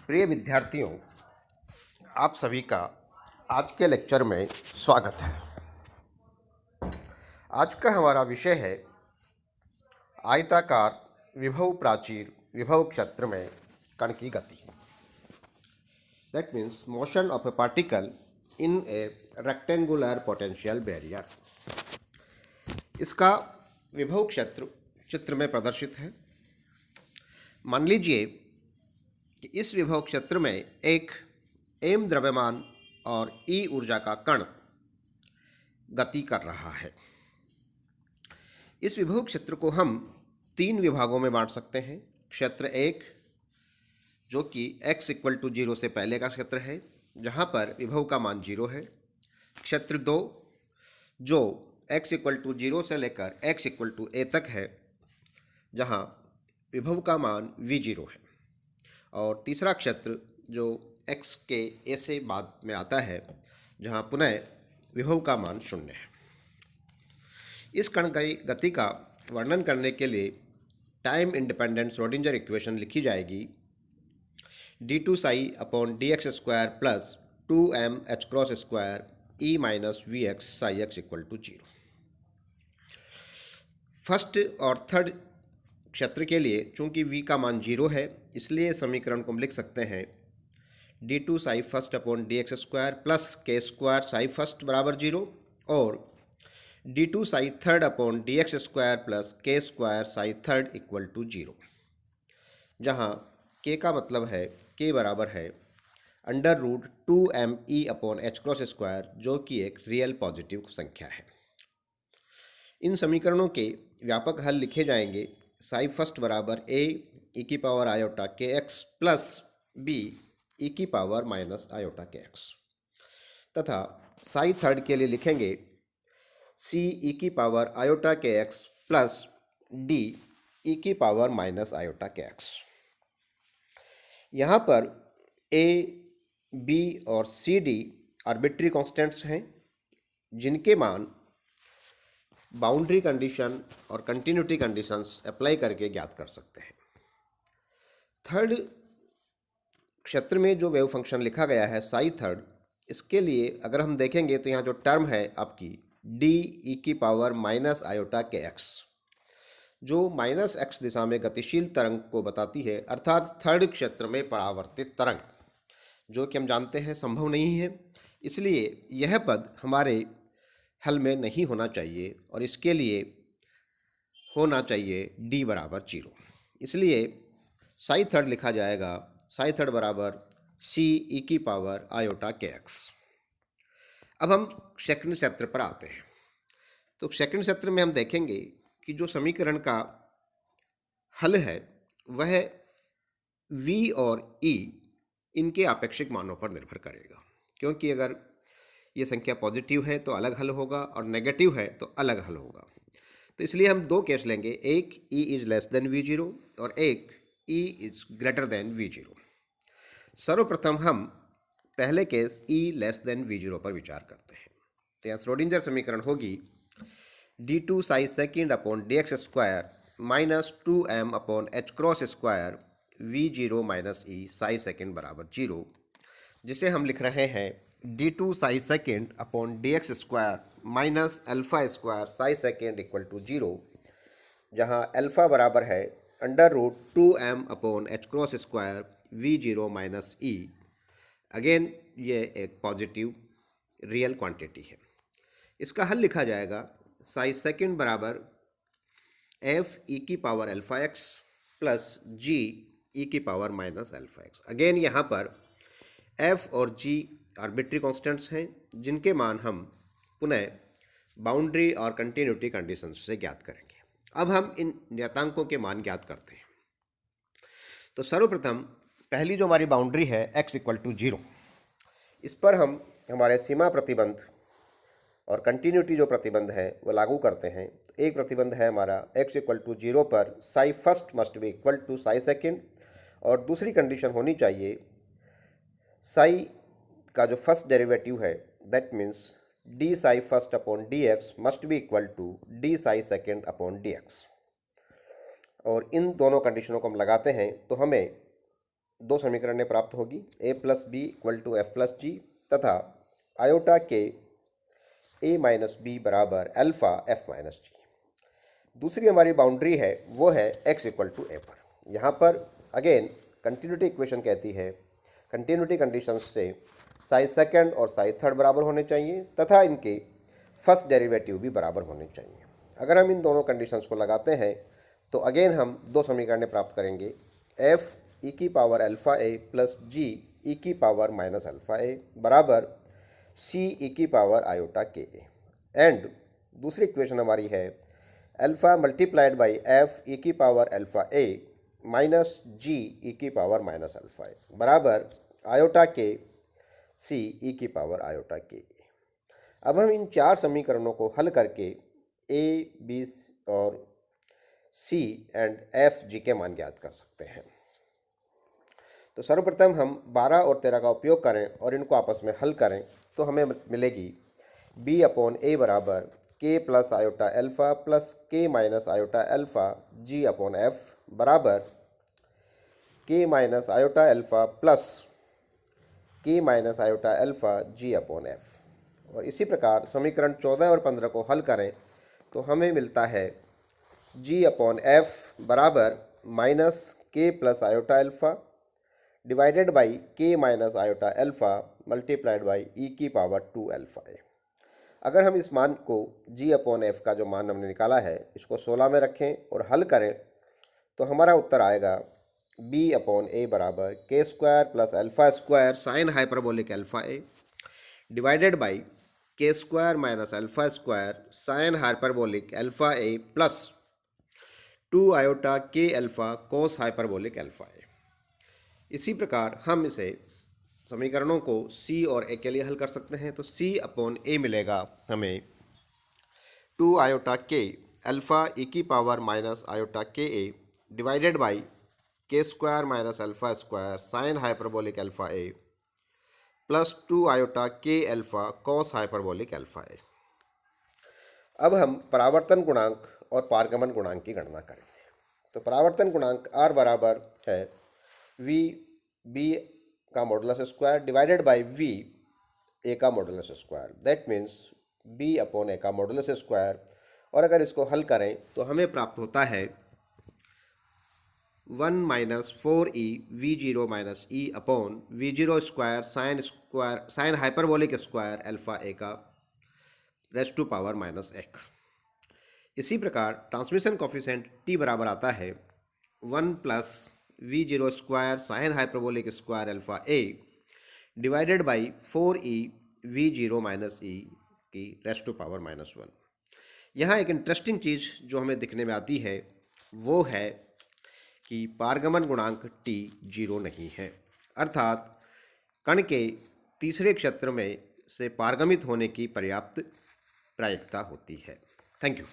प्रिय विद्यार्थियों, आप सभी का आज के लेक्चर में स्वागत है। आज का हमारा विषय है आयताकार विभव प्राचीर विभव क्षेत्र में कण की गति। That means motion of A particle in A rectangular potential barrier. इसका विभव क्षेत्र चित्र में प्रदर्शित है। मान लीजिए कि इस विभव क्षेत्र में एक m द्रव्यमान और e ऊर्जा का कण गति कर रहा है। इस विभव क्षेत्र को हम 3 विभागों में बांट सकते हैं। क्षेत्र 1 जो कि x = 0 से पहले का क्षेत्र है, जहाँ पर विभव का मान 0 है। क्षेत्र 2 जो x = 0 से लेकर x = a तक है, जहाँ विभव का मान v0 है। और तीसरा क्षेत्र जो x के a से बाद में आता है, जहाँ पुनः विभव का मान 0 है। इस कण की गति का वर्णन करने के लिए टाइम इंडिपेंडेंट श्रोडिंगर इक्वेशन लिखी जाएगी d2 psi/dx² plus 2m h×² e minus vx psi x = 0। First और थर्ड क्षेत्र के लिए चूंकि v का मान 0 है, इसलिए समीकरण को हम लिख सकते हैं d2 psi first/dx² plus k² psi first बराबर 0 और d2 psi third/dx² plus k² psi third = 0, जहाँ k का मतलब है k बराबर है √2me/h×², जो कि एक रियल पॉजिटिव संख्या है। इन समीकरणों के व्यापक हल लिखे जाएंगे साई फर्स्ट बराबर a e⁻iota_kx plus b e⁻−iota_kx तथा साई थर्ड के लिए लिखेंगे c e⁻iota_kx plus d e⁻−iota_kx। यहाँ पर a, b और c, d आर्बिट्री कॉन्स्टेंट्स हैं, जिनके मान बाउंड्री कंडीशन और कंटिन्यूटी कंडीशंस अप्लाई करके ज्ञात कर सकते हैं। थर्ड क्षेत्र में जो वेव फंक्शन लिखा गया है साई थर्ड, इसके लिए अगर हम देखेंगे तो यहाँ जो टर्म है आपकी d e⁻−iota_kx, जो -x दिशा में गतिशील तरंग को बताती है, अर्थात थर्ड क्षेत्र में परावर्तित तरंग, जो कि हम जानते हैं संभव नहीं है। इसलिए यह पद हमारे हल में नहीं होना चाहिए और इसके लिए होना चाहिए d बराबर 0। इसलिए साई थर्ड लिखा जाएगा साई थर्ड बराबर c e⁻iota_kx। अब हम सेकंड क्षेत्र पर आते हैं। तो सेकंड क्षेत्र में हम देखेंगे कि जो समीकरण का हल है वह v और e इनके आपेक्षिक मानों पर निर्भर करेगा, क्योंकि अगर ये संख्या पॉजिटिव है तो अलग हल होगा और नेगेटिव है तो अलग हल होगा। तो इसलिए हम 2 केस लेंगे, एक e < v0 और एक e < v0। सर्वप्रथम हम पहले केस e < v0 पर विचार करते हैं। तो यहाँ श्रोडिंगर समीकरण होगी d2 psi second/dx² minus 2m/h×² v0 minus e psi second बराबर 0, जिसे हम लिख रहे हैं d2 psi second/dx² minus α² psi second = 0, जहाँ अल्फा बराबर है √2m/h×² v0 minus e। Again ये एक पॉजिटिव रियल क्वांटिटी है। इसका हल लिखा जाएगा psi second बराबर f e⁻⁴x plus g e⁻−⁴x। Again यहाँ पर f और g आर्बिट्री कॉन्स्टेंट्स हैं, जिनके मान हम पुनः बाउंड्री और कंटिन्यूटी कंडीशंस से ज्ञात करेंगे। अब हम इन नियतांकों के मान ज्ञात करते हैं। तो सर्वप्रथम पहली जो हमारी बाउंड्री है x = 0, इस पर हम हमारे सीमा प्रतिबंध और कंटिन्यूटी जो प्रतिबंध है वो लागू करते हैं। तो एक प्रतिबंध है हमारा x = 0 पर psi first must be equal to psi second, और दूसरी कंडीशन होनी चाहिए साई का जो फर्स्ट डेरिवेटिव है, that means d psi first/dx must be equal to d psi second/dx। और इन दोनों कंडीशनों को हम लगाते हैं तो हमें दो समीकरणें प्राप्त होगी, a plus B equal to F plus G तथा iota K a minus B बराबर अल्फा एफ माइनस जी। दूसरी हमारी बाउंड्री है वो है x इक्वल टू ए पर। यहाँ पर अगेन कंटिन्यूटी इक्वेशन कहती है कंटिन्यूटी कंडीशंस से साइज सेकंड और साइज थर्ड बराबर होने चाहिए तथा इनके फर्स्ट डेरिवेटिव भी बराबर होने चाहिए। अगर हम इन दोनों कंडीशंस को लगाते हैं तो अगेन हम दो समीकरणें प्राप्त करेंगे, एफ ई की पावर अल्फ़ा ए प्लस जी ई की पावर माइनस अल्फ़ा ए बराबर सी ई की power iota K A. And दूसरी इक्वेशन हमारी है alpha multiplied by F E की पावर अल्फ़ा ए माइनस जी ई की पावर माइनस अल्फ़ा ए बराबर आयोटा के सी ई की पावर आयोटा के ए। अब हम इन चार समीकरणों को हल करके ए, बी और सी एंड एफ जी के मान ज्ञात कर सकते हैं। तो सर्वप्रथम हम 12 और 13 का उपयोग करें और इनको आपस में हल करें तो हमें मिलेगी b अपॉन ए बराबर k plus iota alpha plus k minus iota alpha g upon F बराबर k minus iota alpha plus k minus iota alpha g upon F. और इसी प्रकार समीकरण 14 और 15 को हल करें तो हमें मिलता है g अपॉन एफ बराबर minus k plus iota alpha divided by k minus iota alpha multiplied by e की पावर 2 अल्फ़ा ए। अगर हम इस मान को g अपॉन एफ का जो मान हमने निकाला है इसको 16 में रखें और हल करें तो हमारा उत्तर आएगा b अपॉन ए बराबर K square plus alpha square sine hyperbolic alpha A divided by K square minus alpha square sine hyperbolic alpha A plus 2 iota K alpha cos hyperbolic alpha A. इसी प्रकार हम इसे समीकरणों को c और a के लिए हल कर सकते हैं। तो c अपॉन ए मिलेगा हमें 2 आयोटा के अल्फ़ा ई की power minus iota K A divided by K square minus alpha square sine hyperbolic alpha A plus 2 iota K alpha cos hyperbolic alpha A. अब हम परावर्तन गुणांक और पारगमन गुणांक की गणना करेंगे। तो परावर्तन गुणांक r बराबर है वी बी का modulus square divided by V A का modulus square, that means B upon A का मॉडुलस स्क्वायर। और अगर इसको हल करें तो हमें प्राप्त होता है 1 minus 4e V zero minus E upon we zero square sine hyperbolic square alpha ए का रेस टू पावर माइनस एक। इसी प्रकार ट्रांसमिशन कॉफिशिएंट t बराबर आता है 1 plus V zero square sine hyperbolic square alpha A divided by 4e V zero minus E की raise to power minus 1। यहाँ एक इंटरेस्टिंग चीज़ जो हमें दिखने में आती है वो है कि पारगमन गुणांक t 0 नहीं है, अर्थात कण के तीसरे क्षेत्र में से पारगमित होने की पर्याप्त प्रायिकता होती है। Thank you.